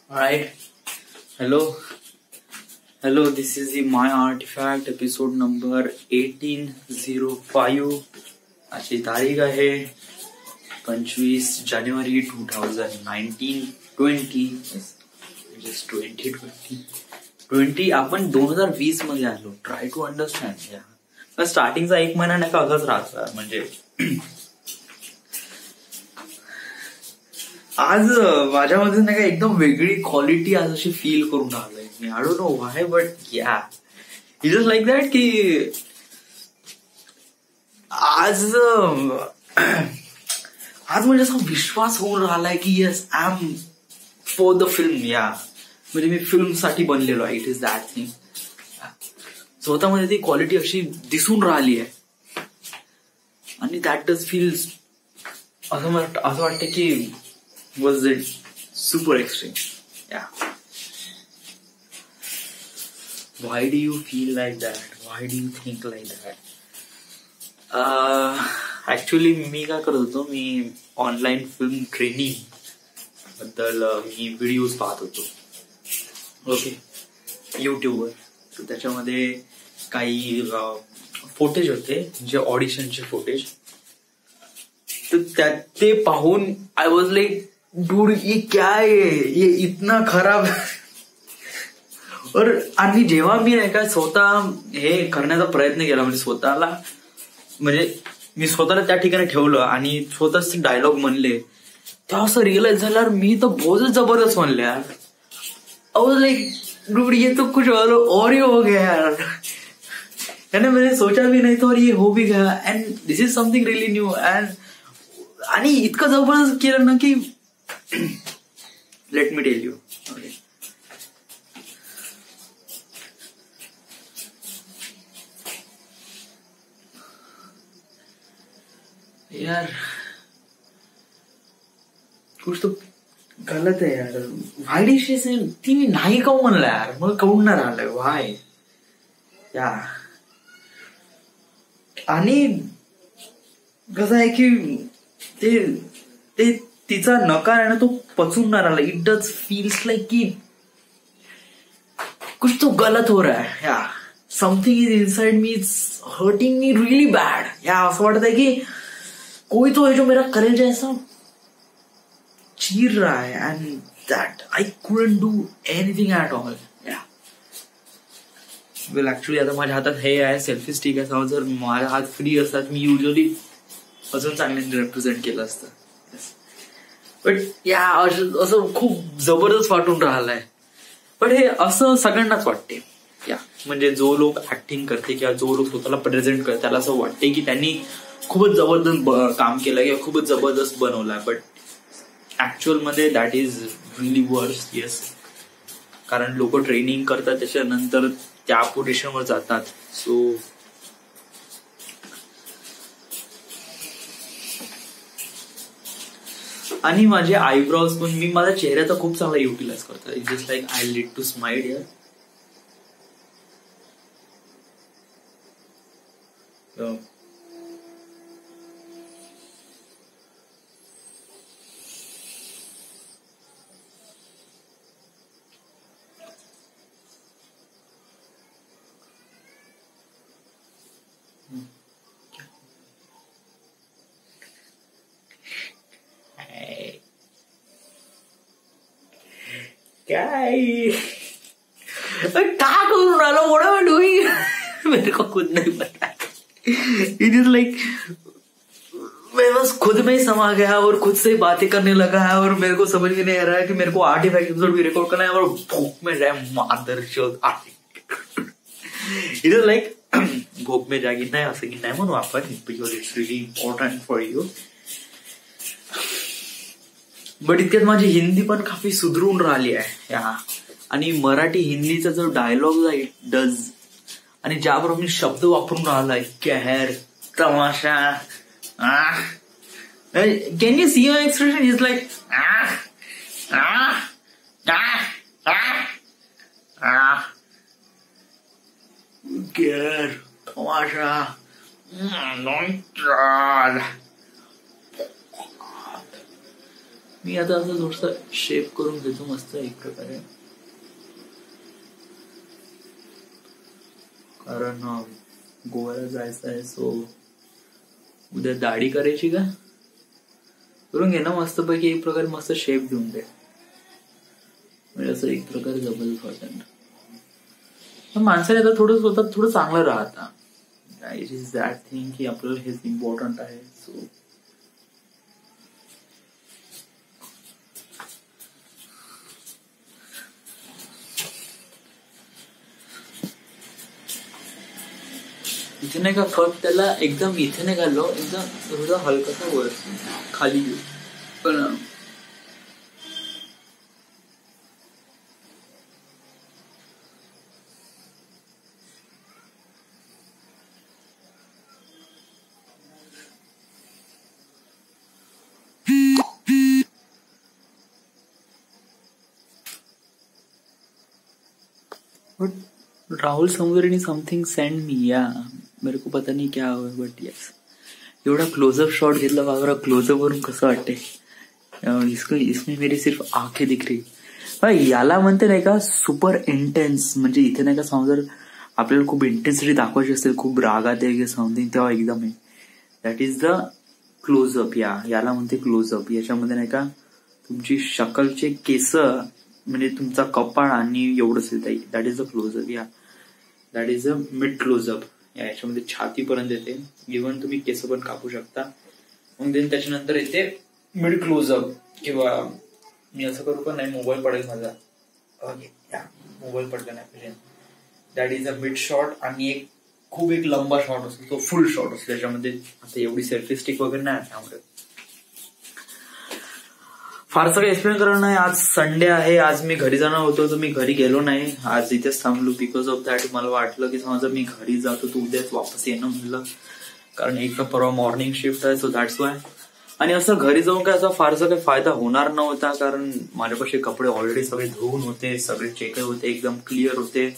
Alright. Hello. Hello, this is the My Artifact episode number 1805. आजची तारीख आहे 25 जानेवारी 2019 20 आपण 2020 मध्ये आलो. Try to understand. या स्टार्टिंगचा एक महिना नाही का असाच राहता. म्हणजे आज माझ्यामध्ये नाही का एकदम वेगळी क्वालिटी आज अशी फील करून राहिलोय मी. I don't know why but या इट इज लाईक दॅट की आज म्हणजे असा विश्वास होऊन राहिलाय की yes I am for the film. या म्हणजे मी फिल्मसाठी बनलेलो आहे. It is that thing. स्वतःमध्ये ती क्वालिटी अशी दिसून राहिली आहे आणि दॅट डज फील्स असं वाटतं की was it super extreme. Yeah. Why do you feel like that? Why do you think like that? Actually मी काय करत होतो, मी ऑनलाईन फिल्म ट्रेनिंग बद्दल मी व्हिडिओज पाहत होतो. ओके, युट्यूबवर. तर त्याच्यामध्ये काही फोटेज होते जे ऑडिशनचे फोटेज. तर ते पाहून आय वॉज लाईक डूड ये क्या है, ये इतना खराब. और आणि जेव्हा मी नाही का स्वतः हे करण्याचा प्रयत्न केला, म्हणजे स्वतःला मी स्वतःला त्या ठिकाणी ठेवलं आणि स्वतःच डायलॉग म्हणले, तेव्हा असं रिअलाइज झाल्यावर मी तर बहुत जबरदस्त म्हणले यार. आई वाज लाइक डूड ये तो कुछ और ही हो गया यार. यानी मैंने सोचा भी नहीं था और ये हो भी गया. And this is something really new. आणि इतकं जबरदस्त केलं ना की let me tell you. Okay, यार कुछ तो गलत आहे यार. व्हाय डी शी से ती मी नाही काऊ म्हणलं यार. मला कळून नाही राहिलंय व्हाय. या आणि कसं आहे की ते तिचा नकार आहे ना, तो पचून नाही राहिला. इट डज फील्स लाईक की कुछ तो गलत हो रहा है. या something is inside me, is hurting me really bad. या असं वाटत आहे की कोई तो है जो मेरा कलेजा ऐसा चीर रहा है. End that I couldn't do anything at all. या वेल ऍक्च्युली आता माझ्या हातात हे आहे सेल्फी स्टिक आहे. जर माझ्या हात फ्री असतात मी युजली अजून चांगल्याने रिप्रेझेंट केलं असतं. बट या असं खूप जबरदस्त वाटून राहिलंय. पण हे असं सगळ्यांनाच वाटते. या म्हणजे जो लोक ऍक्टिंग करते किंवा जो लोक स्वतःला प्रेझेंट करते त्याला असं वाटते की त्यांनी खूपच जबरदस्त काम केलं किंवा खूपच जबरदस्त बनवलाय. बट ऍक्च्युअल मध्ये दॅट इज रिअली वर्स. येस, कारण लोक ट्रेनिंग करतात त्याच्यानंतर त्या पोझिशनवर जातात. सो आणि माझे आयब्रोज पण मी माझ्या चेहऱ्याचा खूप चांगला युटिलाइज करतो. It just like I lead to smile here. काय करून राहिलो. What am I doing? मेरे को खुद नहीं पता. इट इज लाइक मैं बस खुद में ही समा गया और खुद से ही बातें करने लगा है और मेरे को समझ में नहीं आ रहा है कि मेरे को आर्टिफैक्ट एपिसोड भी रिकॉर्ड करना है और भूख में जाए मादरचोद. इट इज लाइक भूख में जागी नाही असं की नाही म्हणू आपण, because it's really important for you. But इतक्यात माझी हिंदी पण काफी सुधरून राहिली आहे. या आणि मराठी हिंदीचा जो डायलॉग आहे इट डज, आणि ज्याबरोबर मी शब्द वापरून राहिलाय कहर, तमाशा. Can you see your expression? Is like कहर, तमाशा. मी आता असं थोडस शेप करून घेतो मस्त एक प्रकारे, कारण गोव्याला जायचं आहे. सो उद्या दाढी करायची का, करून घे ना मस्त पैकी एक प्रकारे मस्त शेप देऊन दे, म्हणजे असं एक प्रकारे जबरदस्त वाटत. माणसाने आता थोडं स्वतः थोडं चांगलं राहता. इट इज दॅट थिंग की आपल्याला हेच इम्पॉर्टंट आहे. सो इथे नाही का फक्त त्याला एकदम इथे नाही घाललो, एकदम थोडा हलकासा वर खाली घेऊ. पण राहुल समुद्रे ने समथिंग सेंड मी, या मेरे को पता नहीं क्या हुआ बट यस. एवढा क्लोजअप शॉट घेतला बाबा, क्लोजअप वरून कसं वाटते. इसमें मेरी सिर्फ आंखें दिख रही. याला म्हणते नाही का सुपर इंटेन्स, म्हणजे इथे नाही का समजा आपल्याला खूप इंटेन्सिटी दाखवायची असेल, खूप रागात आहे समथिंग, तेव्हा एकदम आहे. That is the close up. याला म्हणते क्लोजअप. याच्यामध्ये नाही का तुमची शकलचे केस, म्हणजे तुमचा कपाळ आणि एवढंच येत आहे. That is the close up. That is a mid close up. याच्यामध्ये छातीपर्यंत येते. इव्हन तुम्ही केस पण कापू शकता. मग देन त्याच्यानंतर येते मिड क्लोजअप. किंवा मी असं करू पण नाही, मोबाईल पडेल माझा. ओके, मोबाईल पडला नाही पाहिजे. That is a mid shot. आणि एक खूप एक लंबा शॉट असतो, तो फुल शॉट असतो. त्याच्यामध्ये आता एवढी सेल्फी स्टिक वगैरे नाही त्यामुळे फारसं काही एक्सप्लेन करणार नाही. आज संडे आहे. आज मी घरी जाणार होतो तर मी घरी गेलो नाही. आज इथेच थांबलो. बिकॉज ऑफ दॅट मला वाटलं की समजा मी घरी जातो तर उद्याच वापस येणं म्हणलं, कारण एक तर परवा मॉर्निंग शिफ्ट आहे. So that's why. आणि असं घरी जाऊन काय असा फारसा काही फायदा होणार नव्हता, कारण माझ्यापाशी कपडे ऑलरेडी सगळे धुवून होते, सगळे चेक होते, एकदम क्लिअर होते.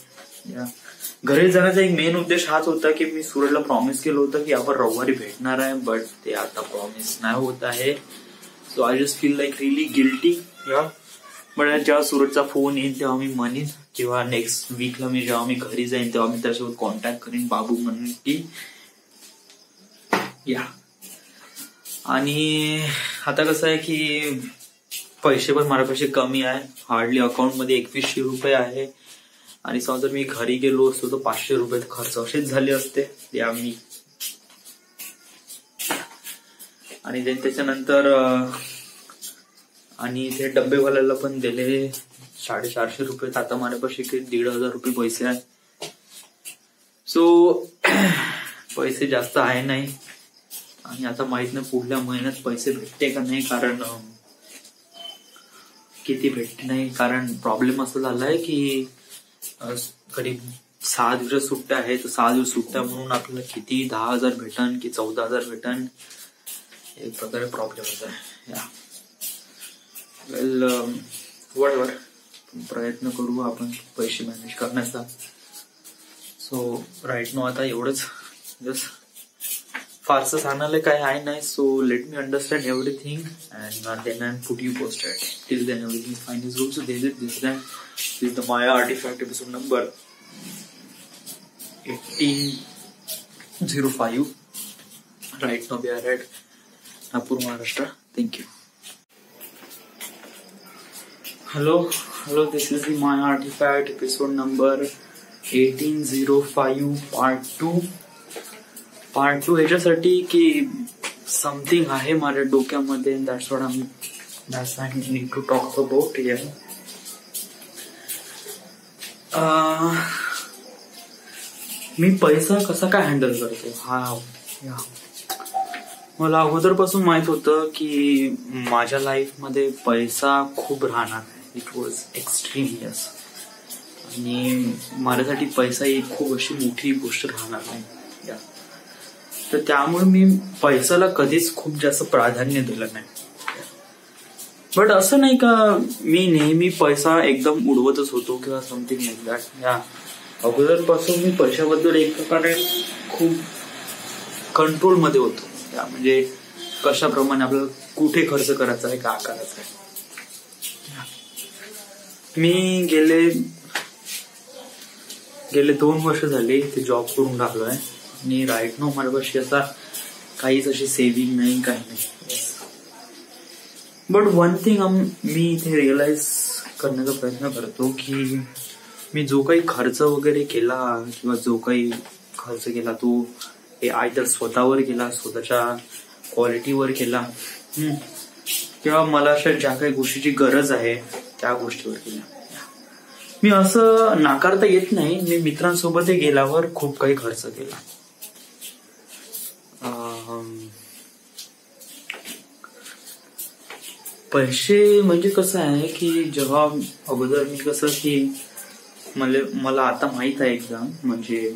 घरी जाण्याचा एक मेन उद्देश हाच होता की मी सूरजला प्रॉमिस केलं होतं की आपण रविवारी भेटणार आहे, बट ते आता प्रॉमिस नाही होत आहे. So I just feel like relief guilty. But जेव्हा सूरजचा फोन येईल तेव्हा मी म्हणेन, किंवा नेक्स्ट वीकला मी जेव्हा मी घरी जाईन तेव्हा मी त्याच्यासोबत कॉन्टॅक्ट करीन. बाबू म्हणेन की या. आणि आता कसं आहे की पैसे पण माझ्यापाशी कमी आहे. हार्डली अकाउंटमध्ये 2100 रुपये आहे. आणि समजा मी घरी गेलो असतो तर 500 रुपये खर्च असेच झाले असते. या मी आणि त्याच्यानंतर आणि इथे डब्बेवाल्याला पण दिले 450 रुपये. आता माझ्यापाशी 1500 रुपये पैसे आहे. सो पैसे जास्त आहे नाही. आणि आता माहित नाही पुढल्या महिन्यात पैसे भेटते का नाही, कारण किती भेटते नाही. कारण प्रॉब्लेम असं झालाय की करीब 6 दिवस सुट्ट्या आहेत. 6 दिवस सुट्ट्या म्हणून आपल्याला किती 10,000 भेटन की 14,000 भेटन, एक प्रकारे प्रॉब्लेमच आहे. वेल वॉटएव्हर, प्रयत्न करू आपण पैसे मॅनेज करण्याचा. सो राईट नो आता एवढंच. जस्ट फारसं सांगायला काय आहे नाही. So let me understand everything and then I put you posted. Till then everything fine is good. So this is the Maya Artifact episode number 1805. Right now we are at Nagpur, Maharashtra. Thank you. Hello, this is the Maya Artifact episode number 1805 part 2. ह्याच्यासाठी की something आहे माझ्या डोक्यामध्ये. that's what I need to talk about here. मी पैसा कसा काय handle करतो. मला अगोदरपासून माहित होतं की माझ्या लाईफमध्ये पैसा खूप राहणार आहे. It was extreme yes. आणि माझ्यासाठी पैसा ही खूप अशी मोठी गोष्ट राहणार नाही. तर त्यामुळे मी पैशाला कधीच खूप जास्त प्राधान्य दिलं नाही. बट असं नाही का मी नेहमी पैसा एकदम उडवतच होतो किंवा समथिंग लाईक दॅट. अगोदरपासून मी पैशाबद्दल एक प्रकारे खूप कंट्रोलमध्ये होतो. म्हणजे कशाप्रमाणे आपल्याला कुठे खर्च करायचा आहे, काय करायचं आहे. मी गेले 2 वर्ष झाले ते जॉब करून राहिलोय आणि राईट नाव माझ्यापाशी आता काहीच अशी सेव्हिंग नाही, काही नाही. बट वन थिंग मी इथे रिअलाइज करण्याचा प्रयत्न करतो की मी जो काही खर्च वगैरे केला किंवा जो काही खर्च केला तो आयदर स्वतःवर केला, स्वतःच्या क्वालिटीवर केला, किंवा मला अशा ज्या काही गोष्टीची गरज आहे त्या गोष्टीवर केल्या. मी असं नाकारता येत नाही, मी मित्रांसोबत गेल्यावर खूप काही खर्च केला. पैसे म्हणजे कसं आहे की जेव्हा अगोदर मी कसं की मला आता माहित आहे एकदम, म्हणजे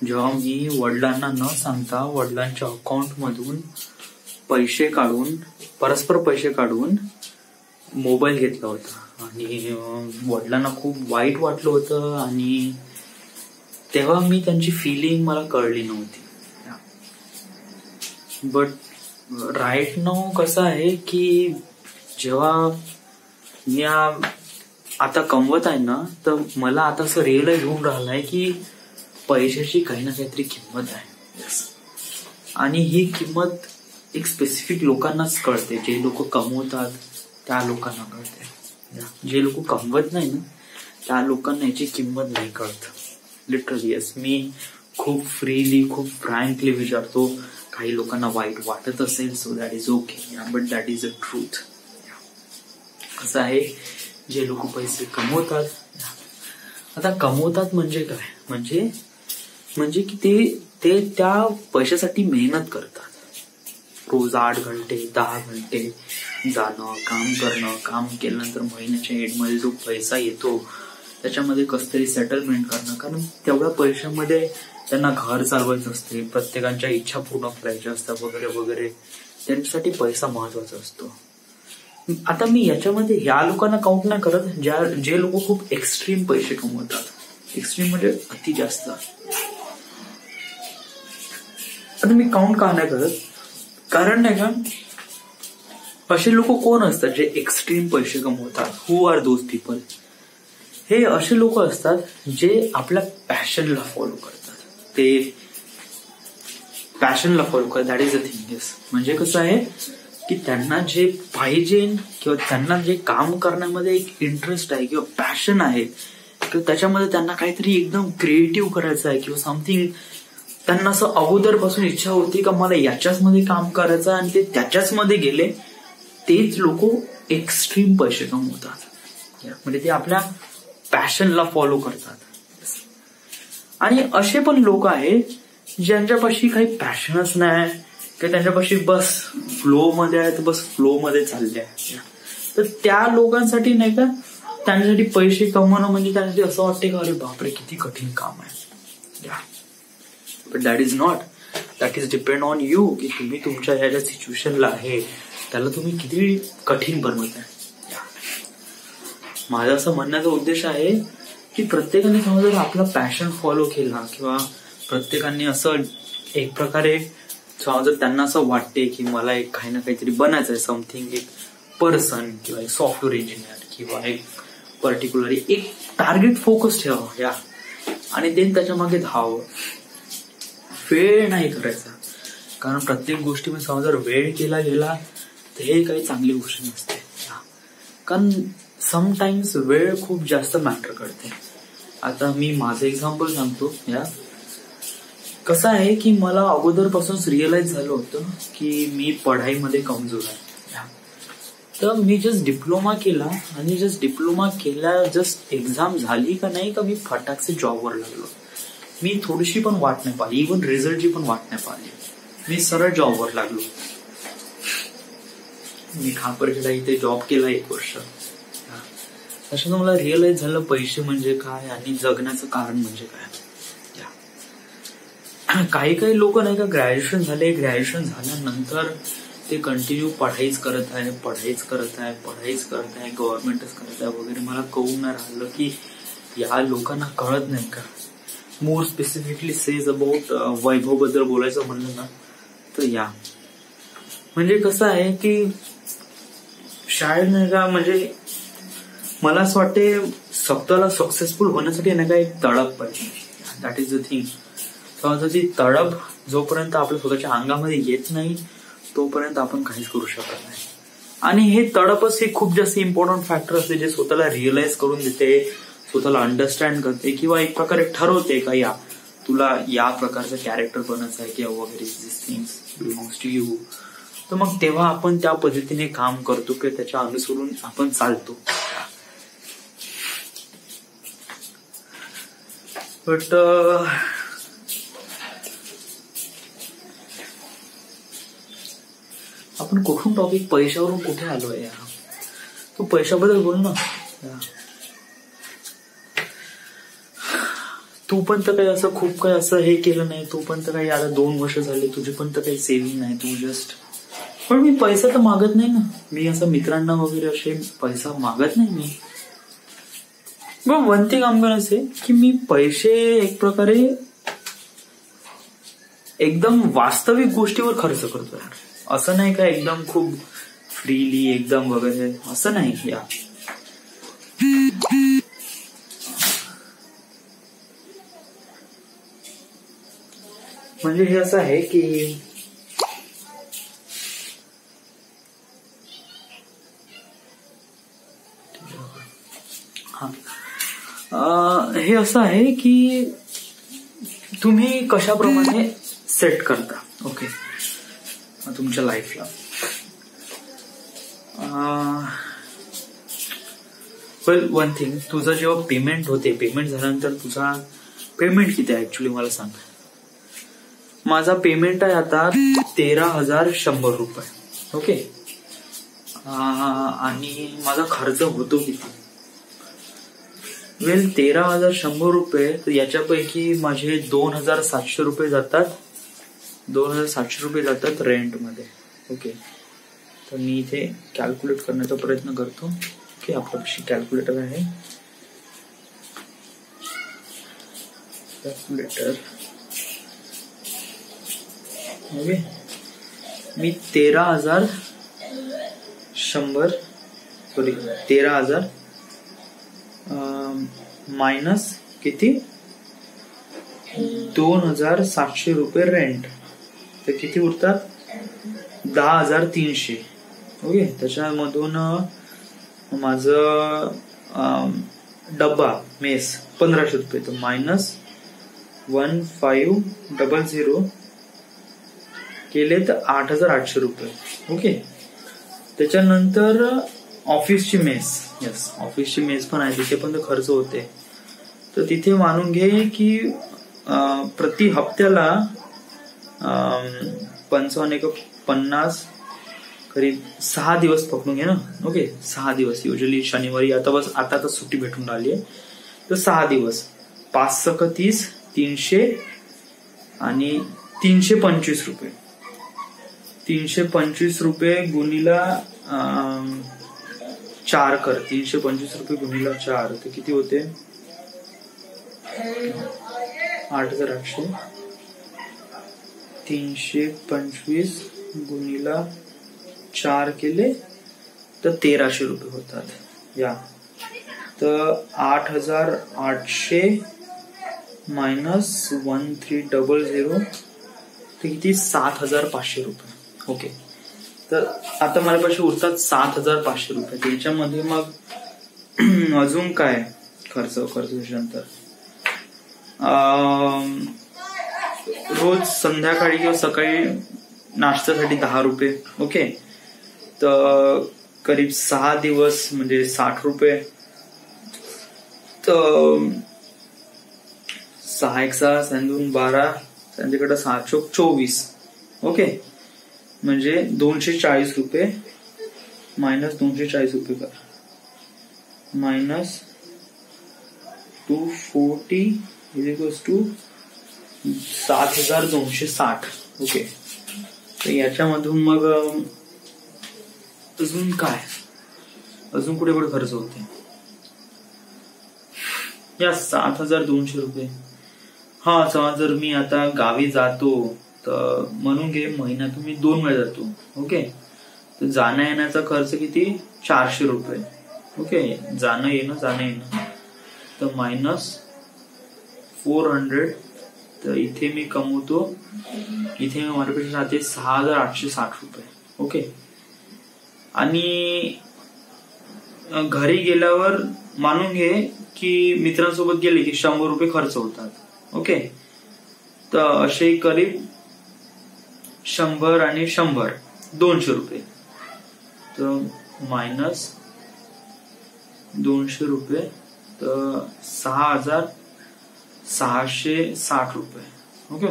जेव्हा मी वडिलांना न सांगता वडिलांच्या अकाउंट मधून परस्पर पैसे काढून मोबाईल घेतला होता आणि वडिलांना खूप वाईट वाटलं होतं आणि तेव्हा मी त्यांची फिलिंग मला कळली नव्हती. बट राईट नाव कसं आहे की जेव्हा मी आता कमवत आहे ना, तर मला आता असं रिअलाइज होऊन राहिलंय की पैशाची काही ना काहीतरी किंमत आहे आणि ही किंमत एक स्पेसिफिक लोकांनाच कळते. जे लोक कमवतात त्या लोकांना कळते, जे लोक कमवत नाही ना त्या लोकांना याची किंमत नाही कळत. लिटरली येस, मी खूप फ्रीली खूप फ्रँकली विचारतो. काही लोकांना वाईट वाटत असेल so that is okay, but that is a truth. कसं आहे, जे लोक पैसे कमवतात, आता कमवतात म्हणजे काय, म्हणजे की ते त्या पैशासाठी मेहनत करतात. रोज 8 घंटे 10 घंटे जाणं, काम करणं, काम केल्यानंतर महिन्याच्या एंडमध्ये जो पैसा येतो त्याच्यामध्ये कसतरी सेटलमेंट करणं, कारण तेवढ्या पैशामध्ये त्यांना घर चालवायचं असते, प्रत्येकाच्या इच्छा पूर्ण करायच्या असतात वगैरे वगैरे. त्यांच्यासाठी पैसा महत्वाचा असतो. आता मी याच्यामध्ये ह्या लोकांना काउंट नाही करत जे लोक खूप एक्स्ट्रीम पैसे कमवतात. एक्स्ट्रीम म्हणजे अति जास्त. आता मी काउंट का नाही करत, कारण नाही का असे लोक कोण असतात जे एक्स्ट्रीम पैसे कमवतात. हु आर दोज पीपल? हे असे लोक असतात जे आपल्या पॅशनला फॉलो करतात. ते पॅशनला फॉलो करतात. That is a thing. Yes, म्हणजे कसं आहे की त्यांना जे पाहिजे किंवा त्यांना जे काम करण्यामध्ये एक इंटरेस्ट आहे किंवा पॅशन आहे किंवा त्याच्यामध्ये त्यांना काहीतरी एकदम क्रिएटिव्ह करायचं आहे किंवा समथिंग, त्यांना असं अगोदरपासून इच्छा होती का मला याच्याच मध्ये काम करायचं आणि ते त्याच्याच मध्ये गेले, तेच लोक एक्स्ट्रीम पैसे कमवतात. म्हणजे ते आपल्या पॅशनला फॉलो करतात. आणि असे पण लोक आहेत ज्यांच्यापाशी काही पॅशनच नाही किंवा त्यांच्यापाशी बस फ्लो मध्ये आहे, तर बस फ्लो मध्ये चालले आहे. तर त्या लोकांसाठी नाही का त्यांच्यासाठी पैसे कमवणं म्हणजे त्यांच्यासाठी असं वाटते का अरे बापरे किती कठीण काम आहे. But that is not. That is depend on you की तुम्ही तुमच्या ह्या ज्या सिच्युएशनला आहे त्याला तुम्ही किती कठीण बनवत आहे. माझा असं म्हणण्याचा उद्देश आहे की प्रत्येकाने जर आपला पॅशन फॉलो केला किंवा प्रत्येकाने असं एक प्रकारे जर त्यांना असं वाटते की मला एक काही ना काहीतरी बनायचं आहे, समथिंग, एक पर्सन किंवा एक सॉफ्टवेअर इंजिनियर किंवा एक पर्टिक्युलर एक टार्गेट फोकस ठेवा या आणि देन त्याच्या मागे धावावं. वेळ नाही करायचा, कारण प्रत्येक गोष्टीमध्ये जर वेळ केला गेला तर हे काही चांगली गोष्ट नसते. कारण समटाइम्स वेळ खूप जास्त मॅटर करते. आता मी माझं एक्झाम्पल सांगतो. या कसं आहे की मला अगोदरपासूनच रिअलाइज झालं होतं की मी पढाईमध्ये कमजोर आहे. तर मी जस्ट डिप्लोमा केला आणि जस्ट एक्झाम झाली का नाही का मी फटाकसे जॉबवर लागलो. मी थोडीशी पण वाट नाही पाहिली, इव्हन रिझल्टची पण वाट नाही पाहिली, मी सरळ जॉबवर लागलो. मी खापरखेडा इथे जॉब केला 1 वर्ष. त्याच्यानं मला रिअलाइज झालं पैसे म्हणजे काय आणि जगण्याचं कारण म्हणजे काय. काही लोक नाही का ग्रॅज्युएशन झाल्यानंतर ते कंटिन्यू पढाईच करत आहे, गव्हर्नमेंटच करत आहे वगैरे. मला कळून नाही राहिलं की या लोकांना कळत नाही का. मोर स्पेसिफिकली सेज अबाउट वैभव बद्दल बोलायचं म्हणलं ना तर या म्हणजे कसं आहे की शाळेत नाही का, म्हणजे मला असं वाटते स्वतःला सक्सेसफुल होण्यासाठी नाही का एक तडप पाहिजे. That is the thing. समजा ती तडप जोपर्यंत आपल्या स्वतःच्या अंगामध्ये येत नाही तोपर्यंत आपण काहीच करू शकत नाही. आणि हे तडपच हे खूप जास्त इम्पॉर्टंट फॅक्टर असते जे स्वतःला रिअलाइज करून देते, स्वतःला अंडरस्टँड करते किंवा एक प्रकारे ठरवते का या तुला या प्रकारचं कॅरेक्टर बनायचं आहे किंवा वगैरे दिस थिंग्स बिलॉंग्स टू यू. तर मग तेव्हा आपण त्या पद्धतीने काम करतो किंवा त्याच्या अनुसरून आपण चालतो. बट आपण कुठून टॉपिक पैशावरून कुठे आलोय यार. तू पैशाबद्दल बोल ना. तू पण तर काही असं खूप काही असं हे केलं नाही. तू पण तर काही आता 2 वर्ष झाले तुझी पण तर काही सेव्हिंग नाही. तू जस्ट पण मी पैसा तर मागत नाही ना. मी असं मित्रांना वगैरे असे पैसा मागत नाही मी. पण वन थिंग आम गोना से की मी पैसे एक प्रकारे एकदम वास्तविक गोष्टीवर खर्च करतो यार. असं नाही का एकदम खूप फ्रीली एकदम वगैरे असं नाही या. म्हणजे हे असं आहे की हे असं आहे की तुम्ही कशाप्रमाणे सेट करता ओके तुमच्या लाईफला. वेल वन थिंग, तुझं जेव्हा पेमेंट होते, पेमेंट झाल्यानंतर तुझा पेमेंट किती आहे ऍक्च्युली मला सांग. माझा पेमेंट आहे आता 13,100 रुपये ओके. आणि माझा खर्च होतो किती. वेल 13,100 रुपये, तर याच्यापैकी माझे 2,700 रुपये जातात. 2,700 रुपये जातात रेंटमध्ये ओके. तर मी इथे कॅल्क्युलेट करण्याचा प्रयत्न करतो ओके. आपल्यापाशी कॅल्क्युलेटर आहे. Calculator okay. मी 13,000 मायनस किती 2,700 रुपये रेंट, तर किती उरतात 10,300 ओके. त्याच्यामधून माझं डब्बा मेस 1,500 रुपये, तर मायनस 1,500 केले तर 8,800 रुपये ओके. त्याच्यानंतर ऑफिसची मेस, यस ऑफिसची मेस पण आहे, तिथे पण खर्च होते. तर तिथे मानून घे की प्रति हप्त्याला 55 करीब 6 दिवस पकडून घे ना ओके. 6 दिवस युजली शनिवारी, आता तर सुट्टी भेटून राहिली आहे, तर 6 दिवस 5 × 30 300 आणि 325 रुपये. 325 रुपये गुणीला 4 कर. 325 रुपये गुणीला 4 तर किती होते 8,800. 325 गुणीला 4 केले तर 1,300 रुपये होतात या. तर 8,800 मायनस 1,300 तर किती 7,500 रुपये ओके. तर आता माझ्यापाशी उरतात 7,500 रुपये. त्याच्यामध्ये मग अजून काय खर्च त्याच्यानंतर रोज संध्याकाळी किंवा सकाळी नाश्त्यासाठी 10 रुपये ओके. तर करीब 6 दिवस म्हणजे 60 रुपये. तर 6 × 6 2 12 त्यांच्याकडे 6 × 24 ओके. म्हणजे 240 रुपये मायनस 240 रुपये कर मायनस 240 इज टू 7,260 ओके. तर याच्यामधून मग अजून काय, अजून कुठे खर्च होते या 7,200 रुपये. हा समज जर मी आता गावी जातो तर म्हणून घे महिन्यातून मी 2 वेळा जातो ओके. तर जाण्या येण्याचा खर्च किती 400 रुपये. ओके, जाणं येणं तर -400. तर इथे मी कमवतो, इथे मी माझ्यापेक्षा राहते 6,860 रुपये. ओके, आणि घरी गेल्यावर मानून घे की मित्रांसोबत गेले की 100 रुपये खर्च होतात. ओके, तर असे करीब 100 आणि 100 200 रुपये. तर -200 रुपये, तर 6,660 रुपये. ओके,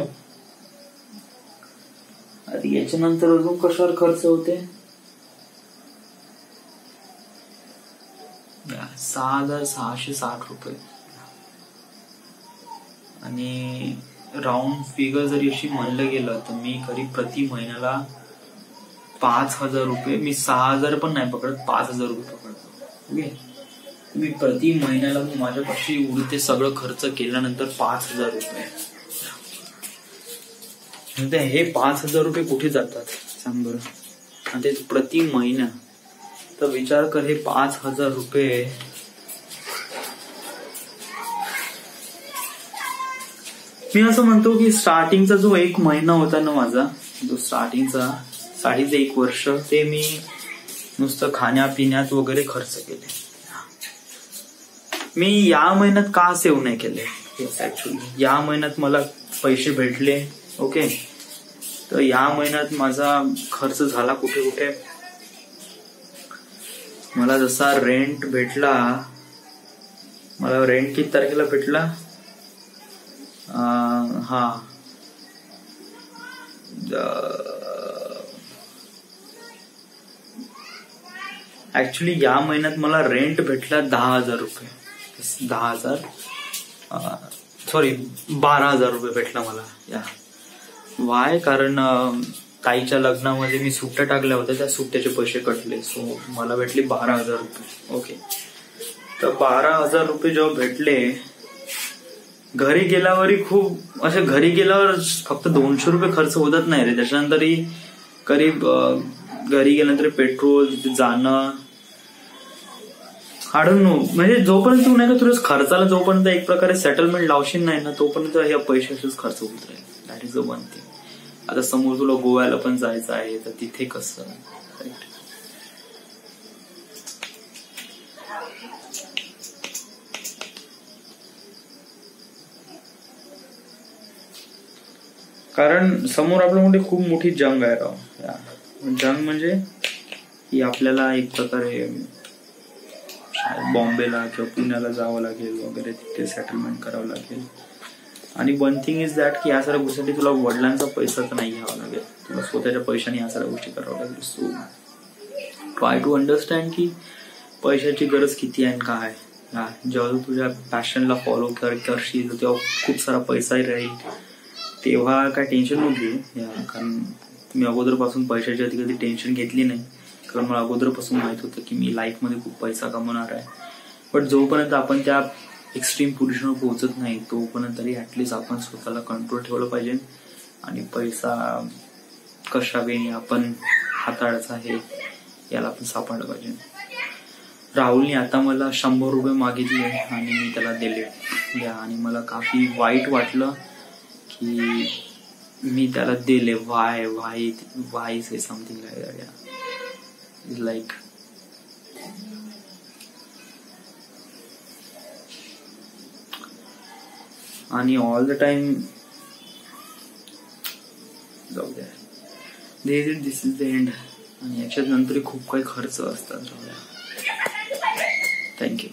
आता याच्यानंतर अजून कशावर खर्च होते? 6,660 रुपये. आणि राऊंड फिगर जरी अशी म्हणलं गेलं तर मी करीब प्रति महिन्याला 5,000 रुपये, मी 6,000 पण नाही पकडत, 5,000 रुपये पकडतो. ओके, मी प्रति महिन्याला माझ्यापाशी उरते सगळं खर्च केल्यानंतर 5,000 रुपये. हे 5,000 रुपये कुठे जातात सांग बरं? आणि ते प्रति महिना, तर विचार कर, हे 5,000 रुपये मी असं म्हणतो की स्टार्टिंगचा जो 1 महिना होता ना माझा, जो स्टार्टिंगचा 1 वर्ष, ते मी नुसतं खाण्यापिण्यात वगैरे खर्च केले. मी या महिन्यात का सेव्ह नाही केले? ऍक्च्युली या महिन्यात मला पैसे भेटले. ओके, तर या महिन्यात माझा खर्च झाला कुठे कुठे. मला जसा रेंट भेटला, मला रेंट किती तारखेला भेटला? ऍक्च्युली या महिन्यात मला रेंट भेटला 10,000 रुपये. 12,000 रुपये भेटला मला. या वाय? कारण ताईच्या लग्नामध्ये मी सुट्ट्या टाकल्या होत्या, त्या सुट्ट्याचे पैसे कटले, सो मला भेटले 12,000 रुपये. ओके, तर 12,000 रुपये जेव्हा भेटले, घरी गेल्यावरही खूप असे, घरी गेल्यावर फक्त 200 रुपये खर्च होतच नाही रे. त्याच्यानंतरही करीब घरी गेल्यानंतर पेट्रोल, तिथे जाणं, आय डोंट नो, म्हणजे जोपर्यंत तू नाही का तुझ्या खर्चाला जोपर्यंत एक प्रकारे सेटलमेंट लावशील नाही ना, तोपर्यंत हे पैसे असेच खर्च होत राहील. That is the one thing. आता समोर तुला गोव्याला पण जायचं आहे, तर तिथे कसं? राईट, कारण समोर आपल्या मध्ये खूप मोठी जंग आहे राव. जंग म्हणजे ही आपल्याला एक प्रकारे बॉम्बेला किंवा पुण्याला जावं लागेल वगैरे, तिथे सेटलमेंट करावं लागेल. आणि वन थिंग इज दॅट की या सगळ्या गोष्टीसाठी तुला वडिलांचा पैसा तर नाही घ्यावा लागेल, तुला स्वतःच्या पैशाने या सगळ्या गोष्टी कराव्या लागेल. सो ट्राय टू अंडरस्टँड की पैशाची गरज किती आहे आणि काय. जेव्हा तू तुझ्या पॅशनला फॉलो करशील तेव्हा खूप सारा पैसाही राहील, तेव्हा काय टेन्शन नको. कारण मी अगोदरपासून पैशाची कधी टेन्शन घेतली नाही, कारण मला अगोदरपासून माहित होतं की मी लाईफमध्ये खूप पैसा कमवणार आहे. बट जोपर्यंत आपण त्या एक्स्ट्रीम पोझिशनवर पोहोचत नाही तोपर्यंत तरी ऍटलिस्ट आपण स्वतःला कंट्रोल ठेवलं पाहिजे. आणि पैसा कशा वेळी आपण हाताळायचा आहे याला आपण सापडलं पाहिजे. राहुलने आता मला 100 रुपये मागितले आणि मी त्याला दिले. आणि मला काफी वाईट वाटलं की मी त्याला दिले. वाय से समथिंग लाईक आणि ऑल द टाइम जाऊ द्या, दिस इज द एंड. आणि याच्यात नंतर खूप काही खर्च असतात. थँक्यू.